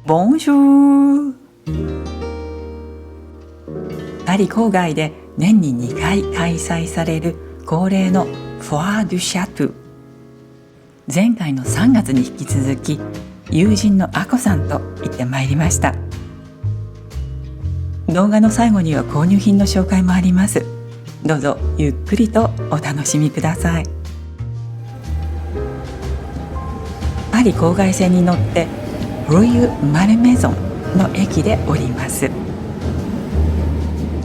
ボンジュール。パリ郊外で年に2回開催される恒例のフォア・ドゥ・シャトゥ。前回の3月に引き続き友人のアコさんと行ってまいりました。動画の最後には購入品の紹介もあります。どうぞゆっくりとお楽しみください。パリ郊外線に乗ってルイユ・マルメゾンの駅で降ります。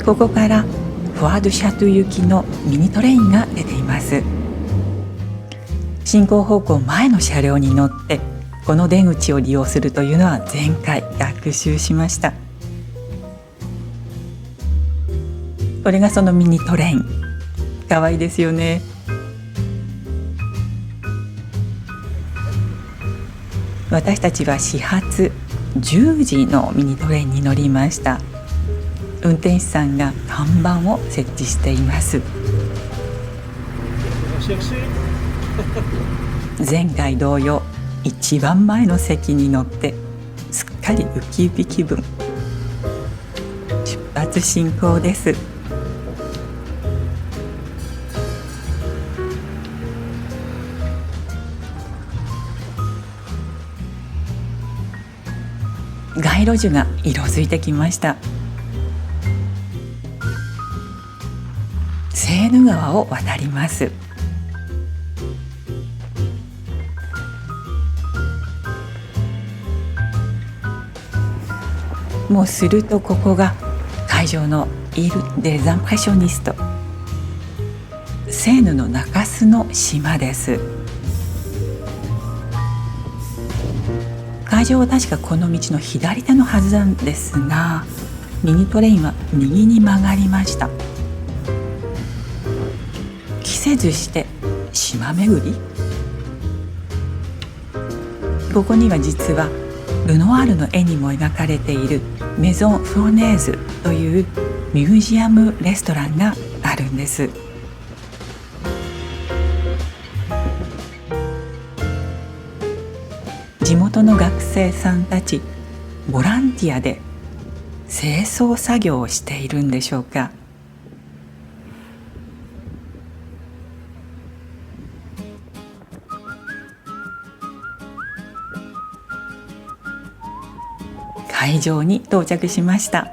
ここからフォア・ドゥ・シャトゥ行きのミニトレインが出ています。進行方向前の車両に乗ってこの出口を利用するというのは前回学習しました。これがそのミニトレイン、かわいいですよね。私たちは始発10時のミニトレインに乗りました。運転手さんが看板を設置しています。前回同様一番前の席に乗ってすっかりウキウキ気分。出発進行です。街路樹が色づいてきました。セーヌ川を渡ります。もうするとここが会場のイル・デ・ザンプレッショニスト、セーヌの中州の島です。会場は確かこの道の左手のはずなんですが、ミニトレインは右に曲がりました。期せずして島巡り。ここには実はルノワールの絵にも描かれているメゾン・フロネーズというミュージアムレストランがあるんです。地元の学生さんたちボランティアで清掃作業をしているんでしょうか。会場に到着しました。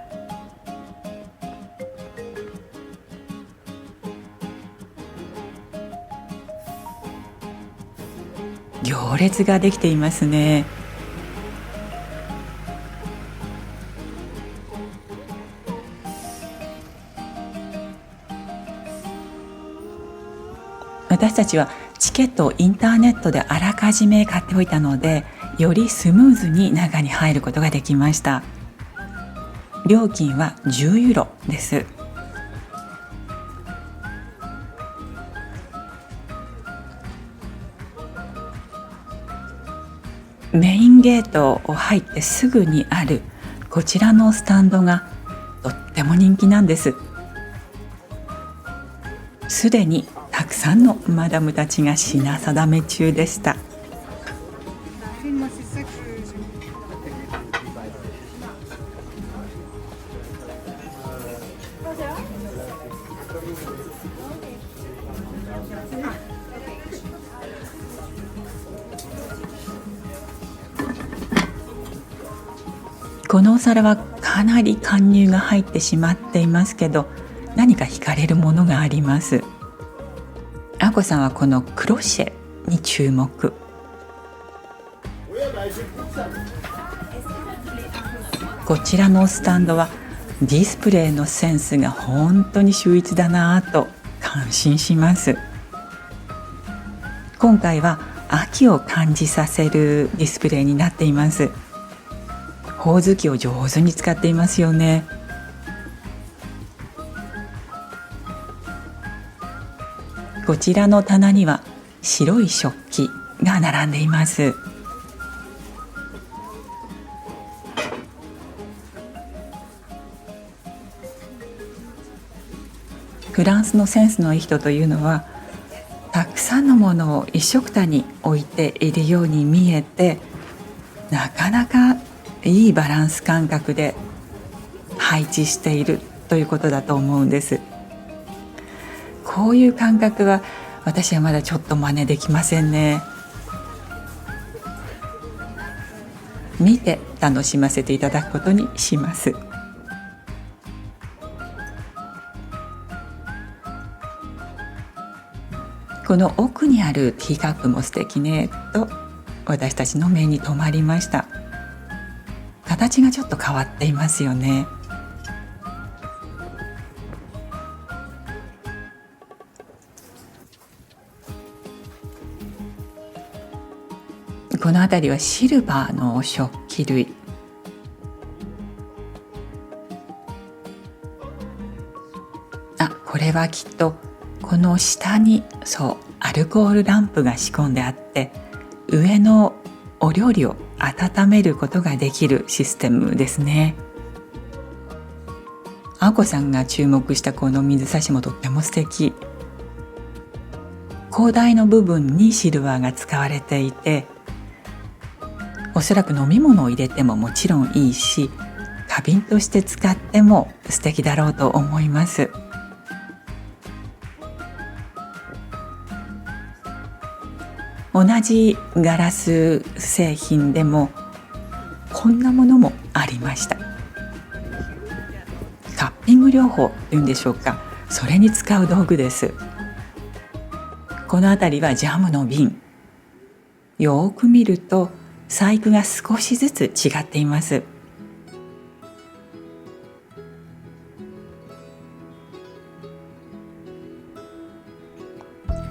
行列ができていますね。私たちはチケットをインターネットであらかじめ買っておいたので、よりスムーズに中に入ることができました。料金は10ユーロです。メインゲートを入ってすぐにあるこちらのスタンドがとっても人気なんです。すでにたくさんのマダムたちが品定め中でした。このお皿はかなり貫入が入ってしまっていますけど、何か惹かれるものがあります。アコさんはこのクロシェに注目。こちらのスタンドはディスプレイのセンスが本当に秀逸だなぁと感心します。今回は秋を感じさせるディスプレイになっています。ほおずきを上手に使っていますよね。こちらの棚には白い食器が並んでいます。フランスのセンスのいい人というのはたくさんのものを一緒くたに置いているように見えて、なかなかいいバランス感覚で配置しているということだと思うんです。こういう感覚は私はまだちょっと真似できませんね。見て楽しませていただくことにします。この奥にあるティーカップも素敵ねと私たちの目に留まりました。形がちょっと変わっていますよね。この辺りはシルバーの食器類。これはきっとこの下にアルコールランプが仕込んであって、上のお料理を温めることができるシステムですね。あこさんが注目したこの水差しもとっても素敵。高台の部分にシルバーが使われていて、おそらく飲み物を入れてももちろんいいし、花瓶として使っても素敵だろうと思います。同じガラス製品でもこんなものもありました。カッピング療法というんでしょうか、それに使う道具です。この辺りはジャムの瓶。よく見ると細工が少しずつ違っています。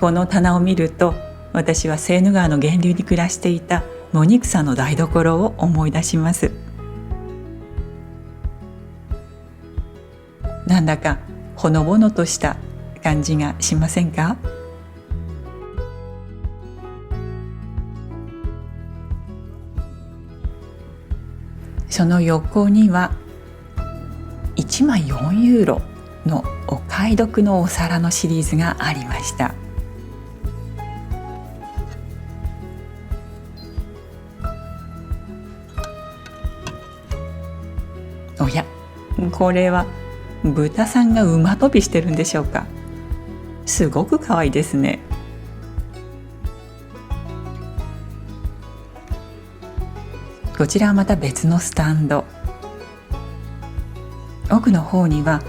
この棚を見ると、私はセーヌ川の源流に暮らしていたモニクさんの台所を思い出します。なんだかほのぼのとした感じがしませんか？その横には1枚4ユーロのお買い得のお皿のシリーズがありました。おや、これは豚さんが馬跳びしてるんでしょうか。すごく可愛いですね。こちらはまた別のスタンド。奥の方には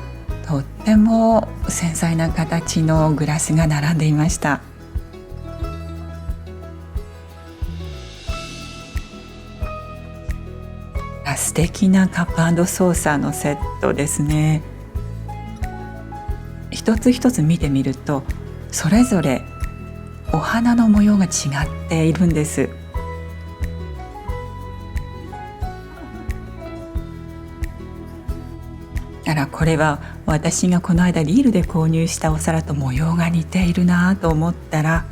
とっても繊細な形のグラスが並んでいました。素敵なカップ&ソーサーのセットですね。一つ一つ見てみると、それぞれお花の模様が違っているんです。これは私がこの間リールで購入したお皿と模様が似ているなと思ったら、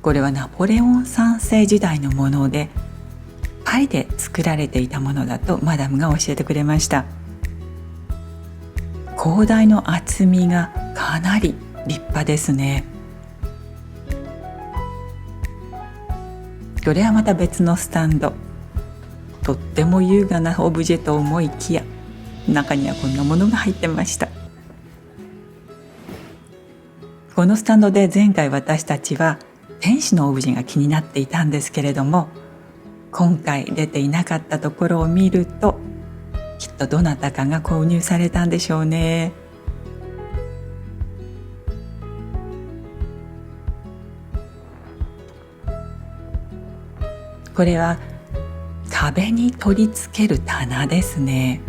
これはナポレオン3世時代のもので、パリで作られていたものだとマダムが教えてくれました。広大の厚みがかなり立派ですね。これはまた別のスタンド。とっても優雅なオブジェと思いきや、中にはこんなものが入ってました。このスタンドで前回私たちは天使のオブジェが気になっていたんですけれども、今回出ていなかったところを見ると、きっとどなたかが購入されたんでしょうね。これは壁に取り付ける棚ですね。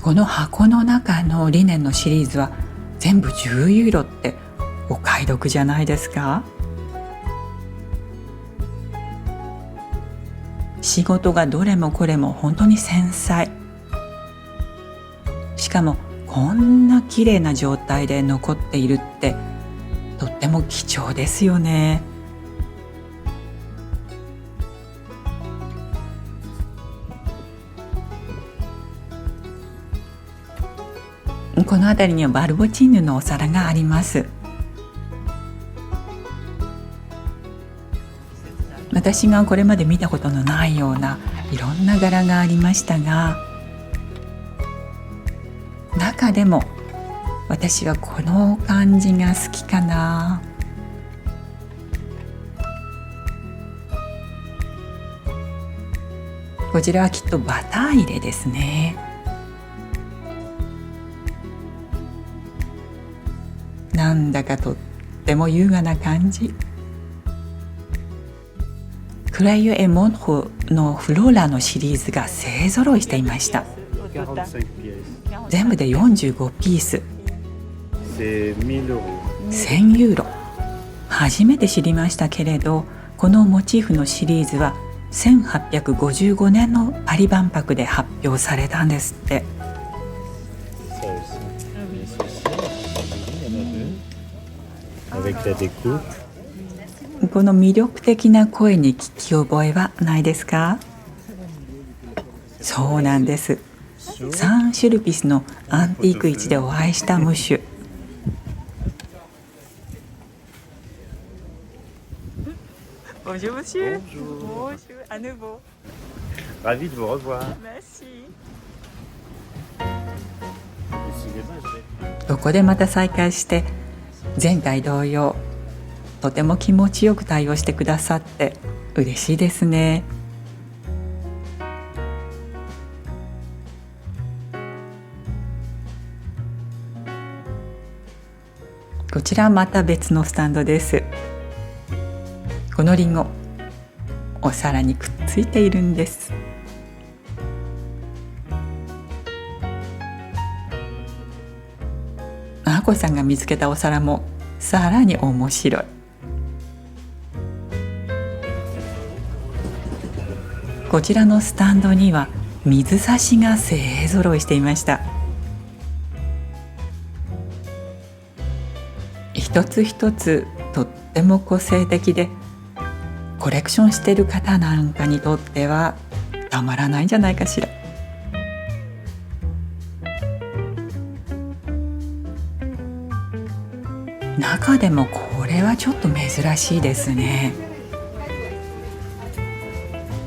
この箱の中のリネンのシリーズは全部10ユーロってお買い得じゃないですか？仕事がどれもこれも本当に繊細。しかもこんな綺麗な状態で残っているってとっても貴重ですよね。この辺りにはバルボチーヌのお皿があります。私がこれまで見たことのないようないろんな柄がありましたが、中でも私はこの感じが好きかな。こちらはきっとバター入れですね。なんだかとっても優雅な感じ。クレイユ・エ・モンホのフローラのシリーズが勢ぞろいしていました。全部で45ピース、1000ユーロ。初めて知りましたけれど、このモチーフのシリーズは1855年のパリ万博で発表されたんですって。この魅力的な声に聞き覚えはないですか？そうなんです。サン・シュルピスのアンティーク市でお会いしたムッシュ。Bonjour monsieur. Bonjour. À nouveau. Ravi de vous revoir. Merci. ここでまた再会して前回同様とても気持ちよく対応してくださって嬉しいですね。こちらまた別のスタンドです。このリンゴお皿にくっついているんです。あこさんが見つけたお皿もさらに面白い。こちらのスタンドには水差しが勢ぞろいしていました。一つ一つとっても個性的で、コレクションしている方なんかにとってはたまらないんじゃないかしら。中でもこれはちょっと珍しいですね。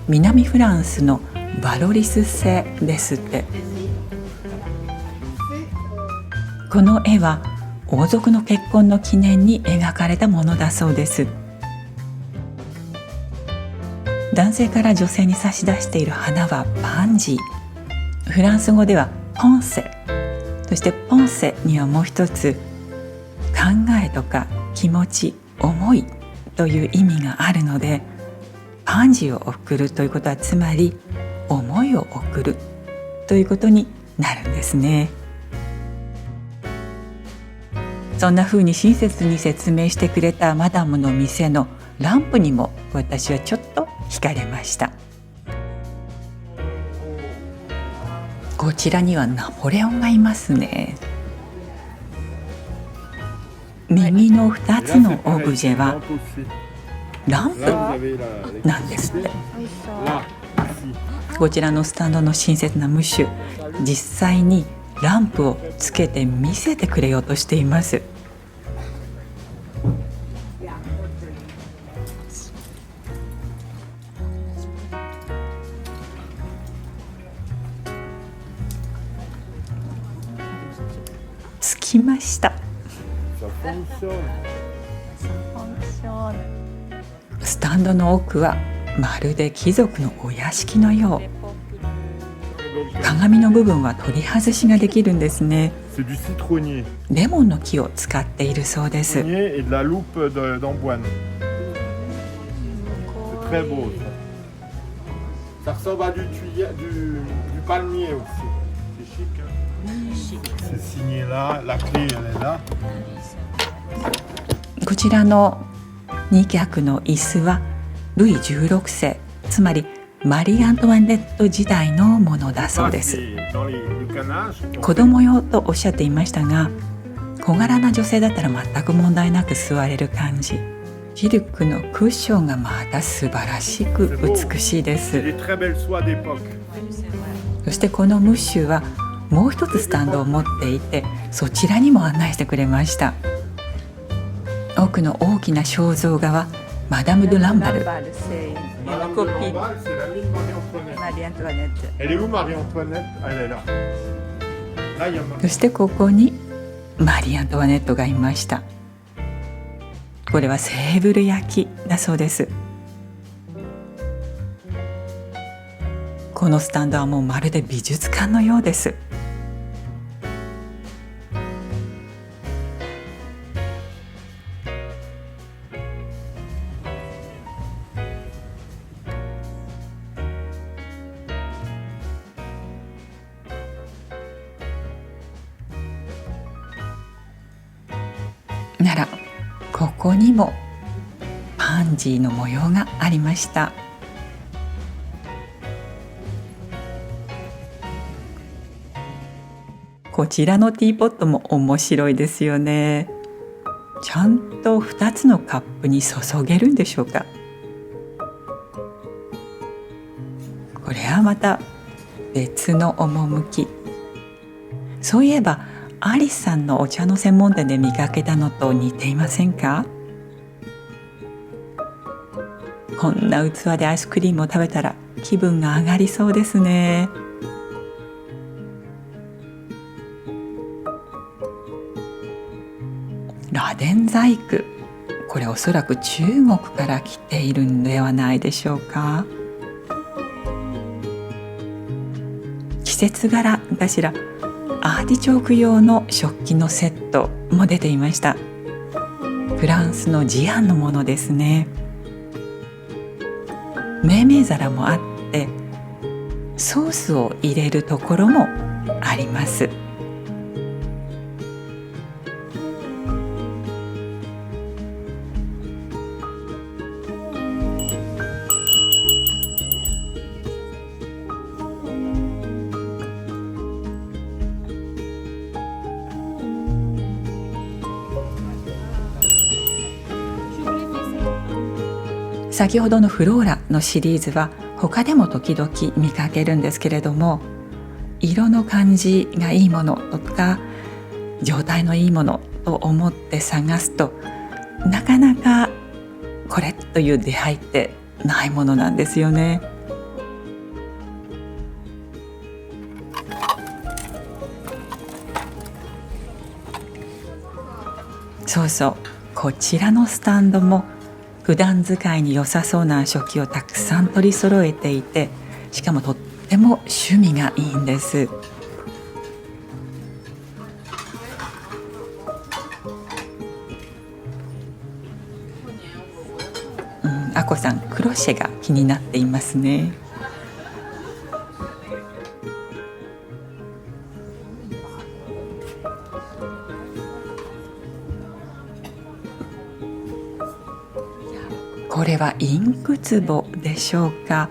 南フランスのバロリス製ですって。この絵は王族の結婚の記念に描かれたものだそうです。男性から女性に差し出している花はパンジー。フランス語ではポンセ。そしてポンセにはもう一つ考えとか気持ち、思いという意味があるので、パンジーを贈るということはつまり思いを贈るということになるんですね。そんな風に親切に説明してくれたマダムの店のランプにも私はちょっと惹かれました。こちらにはナポレオンがいますね。右の2つのオブジェはランプなんですって。こちらのスタンドの親切なムッシュ、実際にランプをつけて見せてくれようとしています。つきました。スタンドの奥はまるで貴族のお屋敷のよう。鏡の部分は取り外しができるんですね。レモンの木を使っているそうです。こちらの2脚の椅子はルイ16世、つまりマリー・アントワネット時代のものだそうです。子供用とおっしゃっていましたが、小柄な女性だったら全く問題なく座れる感じ。シルクのクッションがまた素晴らしく美しいです。そしてこのムッシュはもう一つスタンドを持っていて、そちらにも案内してくれました。奥の大きな肖像画はマダム・ドゥ・ランバル。 Madame de Lamballe, c'est l'amie de Marie-Antoinette. Marie-Antoinette. Elle est où Marie-Antoinette? Ah, elle est là. Là, il y a Marie. そしてここにマリー・アントワネットがいました。これはセーブル焼きだそうです。このスタンドはもうまるで美術館のようです。ならここにもパンジーの模様がありました。こちらのティーポットも面白いですよね。ちゃんと2つのカップに注げるんでしょうか。これはまた別の趣。そういえばアリスさんのお茶の専門店で見かけたのと似ていませんか？こんな器でアイスクリームを食べたら気分が上がりそうですね。螺鈿細工、これおそらく中国から来ているんではないでしょうか。季節柄かしら、アーティチョーク用の食器のセットも出ていました。フランスのジアンのものですね。命名皿もあってソースを入れるところもあります。先ほどのフローラのシリーズは他でも時々見かけるんですけれども、色の感じがいいものとか状態のいいものと思って探すとなかなかこれという出会いってないものなんですよね。そうそう、こちらのスタンドも普段使いに良さそうな食器をたくさん取り揃えていて、しかもとっても趣味がいいんです。あこさん、クロシェが気になっていますね。これはインク壺でしょうか。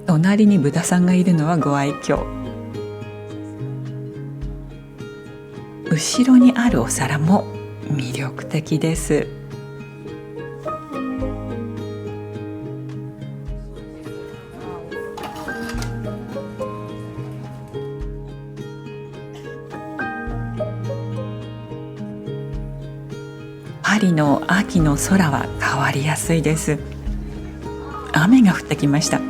隣に豚さんがいるのはご愛嬌。後ろにあるお皿も魅力的です。パリの秋の空は変わりやすいです。雨が降ってきました。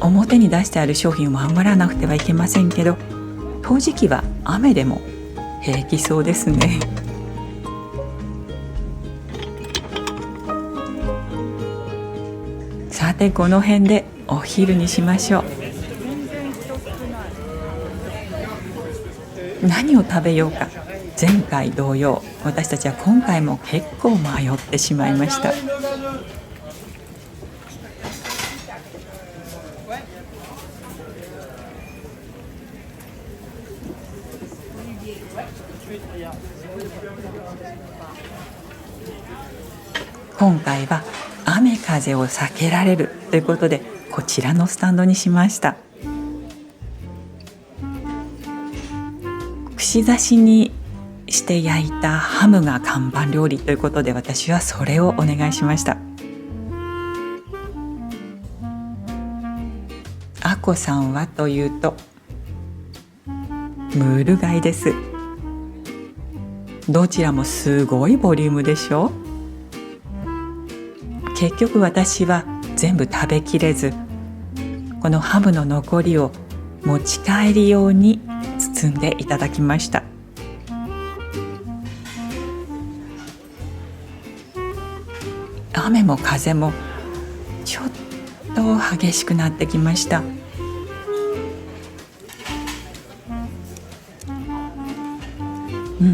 表に出してある商品を守らなくてはいけませんけど、陶磁器は雨でも平気そうですね。さて、この辺でお昼にしましょう。何を食べようか。前回同様、私たちは今回も結構迷ってしまいました。今回は雨風を避けられるということで、こちらのスタンドにしました。串刺しにして焼いたハムが看板料理ということで、私はそれをお願いしました。こさんはというとムール貝です。どちらもすごいボリュームでしょ。結局私は全部食べきれず、このハムの残りを持ち帰り用に包んでいただきました。雨も風もちょっと激しくなってきました。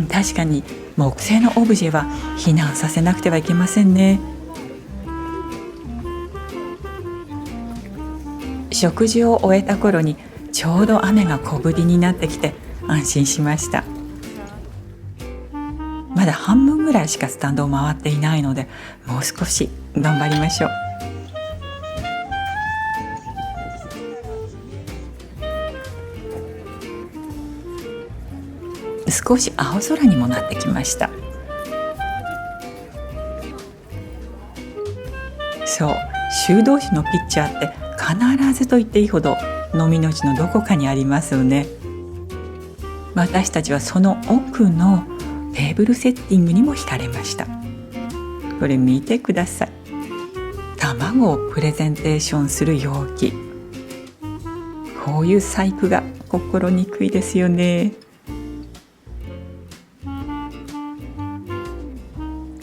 確かに木製のオブジェは避難させなくてはいけませんね。食事を終えた頃にちょうど雨が小降りになってきて安心しました。まだ半分ぐらいしかスタンドを回っていないので、もう少し頑張りましょう。少し青空にもなってきました。そう、修道士のピッチャーって必ずと言っていいほどのみの市のどこかにありますよね。私たちはその奥のテーブルセッティングにも惹かれました。これ見てください。卵をプレゼンテーションする容器。こういう細工が心にくいですよね。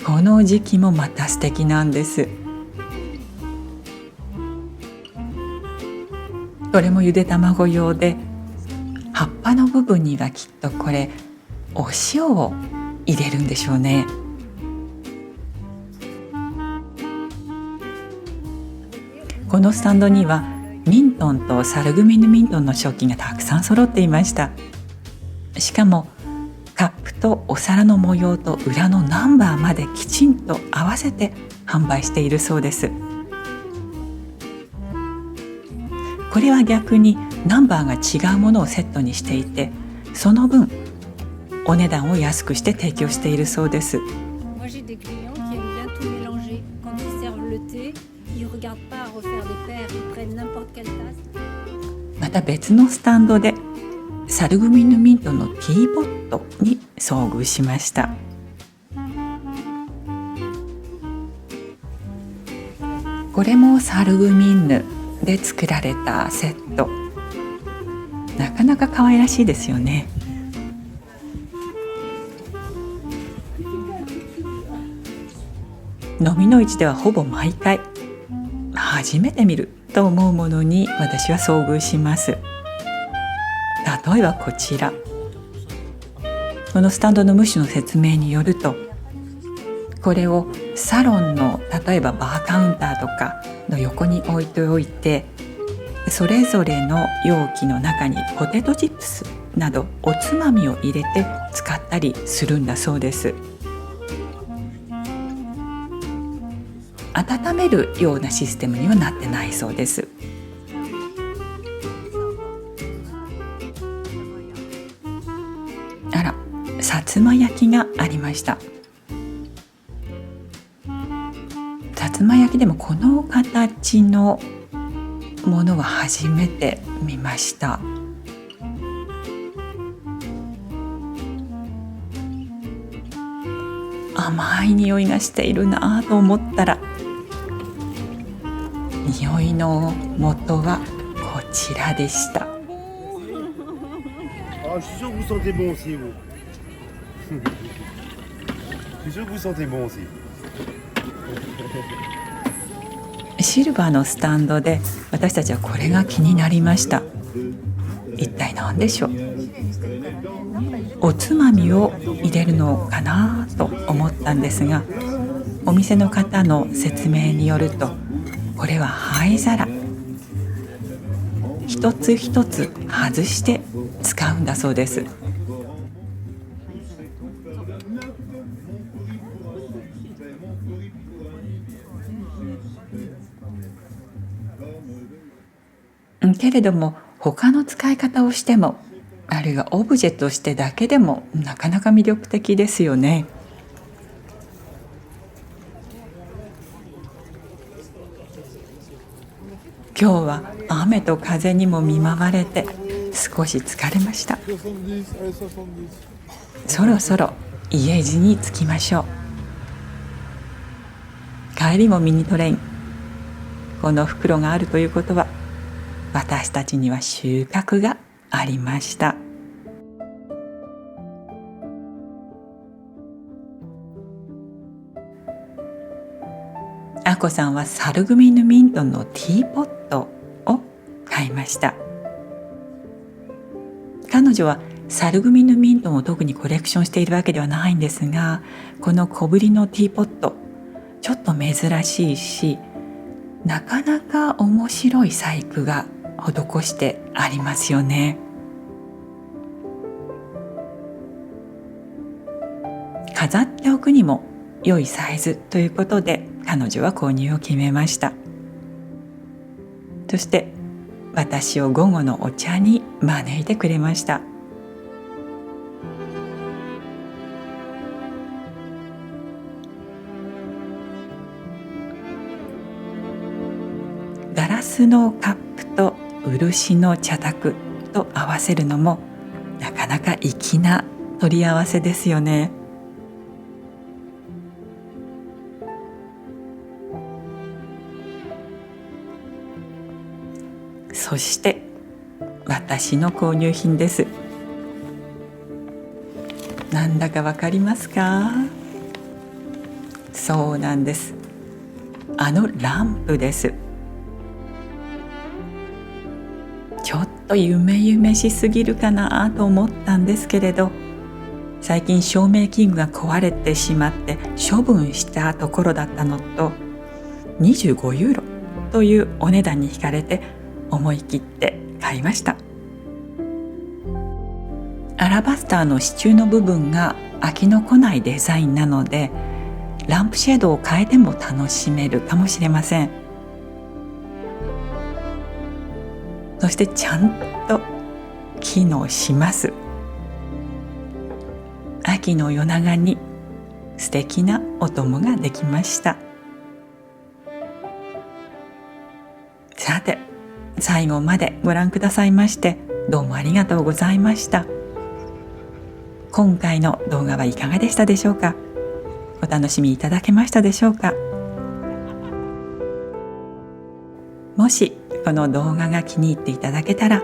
この時期もまた素敵なんです。これもゆで卵用で、葉っぱの部分にはきっとこれお塩を入れるんでしょうね。このスタンドにはミントンとサルグミヌミントンの食器がたくさん揃っていました。しかもカップとお皿の模様と裏のナンバーまできちんと合わせて販売しているそうです。これは逆にナンバーが違うものをセットにしていて、その分お値段を安くして提供しているそうです。また別のスタンドでサルグミヌミントのティーポットに遭遇しました。これもサルグミンヌで作られたセット。なかなか可愛らしいですよね。のみの市ではほぼ毎回初めて見ると思うものに私は遭遇します。例えばこちら、このスタンドの主の説明によると、これをサロンの例えばバーカウンターとかの横に置いておいて、それぞれの容器の中にポテトチップスなどおつまみを入れて使ったりするんだそうです。温めるようなシステムにはなってないそうです。あら、さつま焼きがありました。さつま焼きでもこの形のものは初めて見ました。甘い匂いがしているなと思ったら、匂いの元はこちらでした。シルバーのスタンドで私たちはこれが気になりました。一体何でしょう。おつまみを入れるのかなと思ったんですが、お店の方の説明によると、これは灰皿、一つ一つ外して使うんだそうです。けれども他の使い方をしても、あるいはオブジェとしてだけでもなかなか魅力的ですよね。今日は雨と風にも見舞われて少し疲れました。そろそろ家路に着きましょう。帰りもミニトレイン。この袋があるということは、私たちには収穫がありました。あこさんはサルグミヌミントのティーポットを買いました。彼女はサルグミヌミントも特にコレクションしているわけではないんですが、この小ぶりのティーポットちょっと珍しいし、なかなか面白い細工が施してありますよね。飾っておくにも良いサイズということで彼女は購入を決めました。そして私を午後のお茶に招いてくれました。ガラスのカップと漆の茶卓と合わせるのもなかなか粋な取り合わせですよね。そして私の購入品です。なんだかわかりますか？そうなんです。あのランプです。ちょっと夢しすぎるかなと思ったんですけれど、最近照明器具が壊れてしまって処分したところだったのと、25ユーロというお値段に惹かれて思い切って買いました。アラバスターの支柱の部分が飽きのこないデザインなので、ランプシェードを変えても楽しめるかもしれません。そしてちゃんと機能します。秋の夜長に素敵なお供ができました。さて、最後までご覧くださいましてどうもありがとうございました。今回の動画はいかがでしたでしょうか？お楽しみいただけましたでしょうか？もしこの動画が気に入っていただけたら、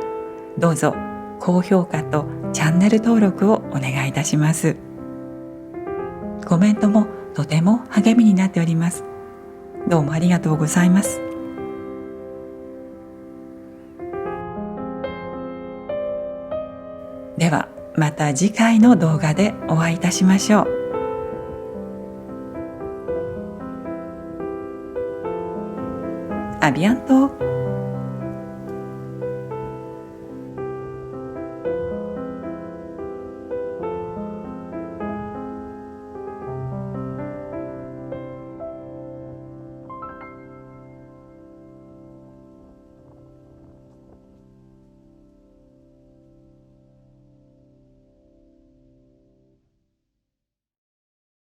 どうぞ高評価とチャンネル登録をお願いいたします。コメントもとても励みになっております。どうもありがとうございます。ではまた次回の動画でお会いいたしましょう。アビアント。